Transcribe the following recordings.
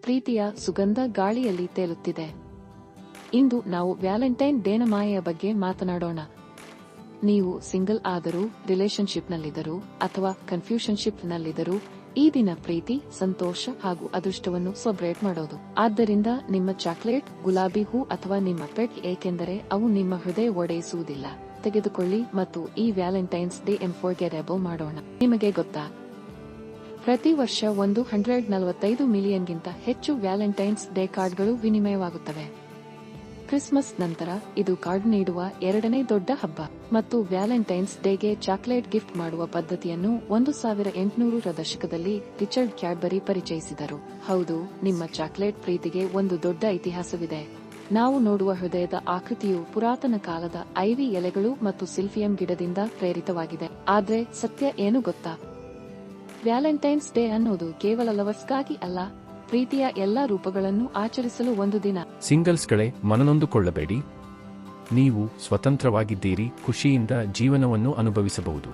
ಪ್ರೀತಿಯ ಸುಗಂಧ ಗಾಳಿಯಲ್ಲಿ ತೇಲುತ್ತಿದೆ. ಇಂದು ನಾವು ವ್ಯಾಲೆಂಟೈನ್ ಡೇನ ಮಾಯೆಯ ಬಗ್ಗೆ ಮಾತನಾಡೋಣ. ನೀವು ಸಿಂಗಲ್ ಆದರೂ, ರಿಲೇಶನ್ಶಿಪ್ನಲ್ಲಿದ್ದರೂ ಅಥವಾ ಕನ್ಫ್ಯೂಷನ್ಶಿಪ್ನಲ್ಲಿದ್ದರೂ ಈ ದಿನ ಪ್ರೀತಿ, ಸಂತೋಷ ಹಾಗೂ ಅದೃಷ್ಟವನ್ನು ಸೆಲೆಬ್ರೇಟ್ ಮಾಡೋದು. ಆದ್ದರಿಂದ ನಿಮ್ಮ ಚಾಕ್ಲೇಟ್, ಗುಲಾಬಿ ಹೂ ಅಥವಾ ನಿಮ್ಮ ಪೆಟ್, ಏಕೆಂದರೆ ಅವು ನಿಮ್ಮ ಹೃದಯ ಒಡೆಯಿಸುವುದಿಲ್ಲ, ತೆಗೆದುಕೊಳ್ಳಿ ಮತ್ತು ಈ ವ್ಯಾಲೆಂಟೈನ್ಸ್ ಡೇ ಅನ್ಫರ್ಗೆಟಬಲ್ ಮಾಡೋಣ. ನಿಮಗೆ ಗೊತ್ತಾ, ಪ್ರತಿ ವರ್ಷ 145 ಮಿಲಿಯನ್ಗಿಂತ ಹೆಚ್ಚು ವ್ಯಾಲೆಂಟೈನ್ಸ್ ಡೇ ಕಾರ್ಡ್ಗಳು ವಿನಿಮಯವಾಗುತ್ತವೆ. ಕ್ರಿಸ್ಮಸ್ ನಂತರ ಇದು ಕಾರ್ಡ್ ನೀಡುವ ಎರಡನೇ ದೊಡ್ಡ ಹಬ್ಬ. ಮತ್ತು ವ್ಯಾಲೆಂಟೈನ್ಸ್ ಡೇಗೆ ಚಾಕ್ಲೇಟ್ ಗಿಫ್ಟ್ ಮಾಡುವ ಪದ್ಧತಿಯನ್ನು 1800ರ ದಶಕದಲ್ಲಿ ರಿಚರ್ಡ್ ಕ್ಯಾಡ್ಬರಿ ಪರಿಚಯಿಸಿದರು. ಹೌದು, ನಿಮ್ಮ ಚಾಕ್ಲೇಟ್ ಪ್ರೀತಿಗೆ ಒಂದು ದೊಡ್ಡ ಇತಿಹಾಸವಿದೆ. ನಾವು ನೋಡುವ ಹೃದಯದ ಆಕೃತಿಯು ಪುರಾತನ ಕಾಲದ ಐವಿ ಎಲೆಗಳು ಮತ್ತು ಸಿಲ್ಫಿಯಂ ಗಿಡದಿಂದ ಪ್ರೇರಿತವಾಗಿದೆ. ಆದ್ರೆ ಸತ್ಯ ಏನು ಗೊತ್ತಾ? ವ್ಯಾಲೆಂಟೈನ್ಸ್ ಡೇ ಅನ್ನೋದು ಕೇವಲ ಲವರ್ಸ್ಗಾಗಿ ಅಲ್ಲ, ಪ್ರೀತಿಯ ಎಲ್ಲಾ ರೂಪಗಳನ್ನು ಆಚರಿಸಲು ಒಂದು ದಿನ. ಸಿಂಗಲ್ಸ್ಗಳೇ, ಮನನೊಂದುಕೊಳ್ಳಬೇಡಿ. ನೀವು ಸ್ವತಂತ್ರವಾಗಿದ್ದೀರಿ, ಖುಷಿಯಿಂದ ಜೀವನವನ್ನು ಅನುಭವಿಸಬಹುದು.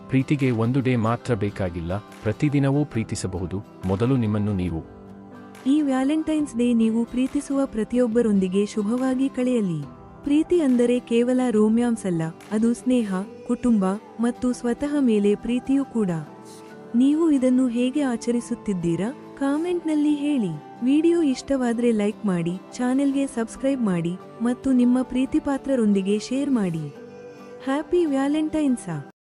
ಪ್ರೀತಿಗೆ ಒಂದು ಡೇ ಮಾತ್ರ ಬೇಕಾಗಿಲ್ಲ, ಪ್ರತಿದಿನವೂ ಪ್ರೀತಿಸಬಹುದು. ಮೊದಲು ನಿಮ್ಮನ್ನು ನೀವು. ಈ ವ್ಯಾಲೆಂಟೈನ್ಸ್ ಡೇ ನೀವು ಪ್ರೀತಿಸುವ ಪ್ರತಿಯೊಬ್ಬರೊಂದಿಗೆ ಶುಭವಾಗಿ ಕಳೆಯಲಿ. ಪ್ರೀತಿ ಅಂದರೆ ಕೇವಲ ರೋಮ್ಯಾನ್ಸ್ ಅಲ್ಲ, ಅದು ಸ್ನೇಹ, ಕುಟುಂಬ ಮತ್ತು ಸ್ವತಃ ಮೇಲೆ ಪ್ರೀತಿಯೂ ಕೂಡ. ನೀವು ಇದನ್ನು ಹೇಗೆ ಆಚರಿಸುತ್ತಿದ್ದೀರಾ? ಕಾಮೆಂಟ್ನಲ್ಲಿ ಹೇಳಿ. ವಿಡಿಯೋ ಇಷ್ಟವಾದ್ರೆ ಲೈಕ್ ಮಾಡಿ, ಚಾನೆಲ್ಗೆ ಸಬ್ಸ್ಕ್ರೈಬ್ ಮಾಡಿ ಮತ್ತು ನಿಮ್ಮ ಪ್ರೀತಿಪಾತ್ರರೊಂದಿಗೆ ಶೇರ್ ಮಾಡಿ. Happy Valentine's.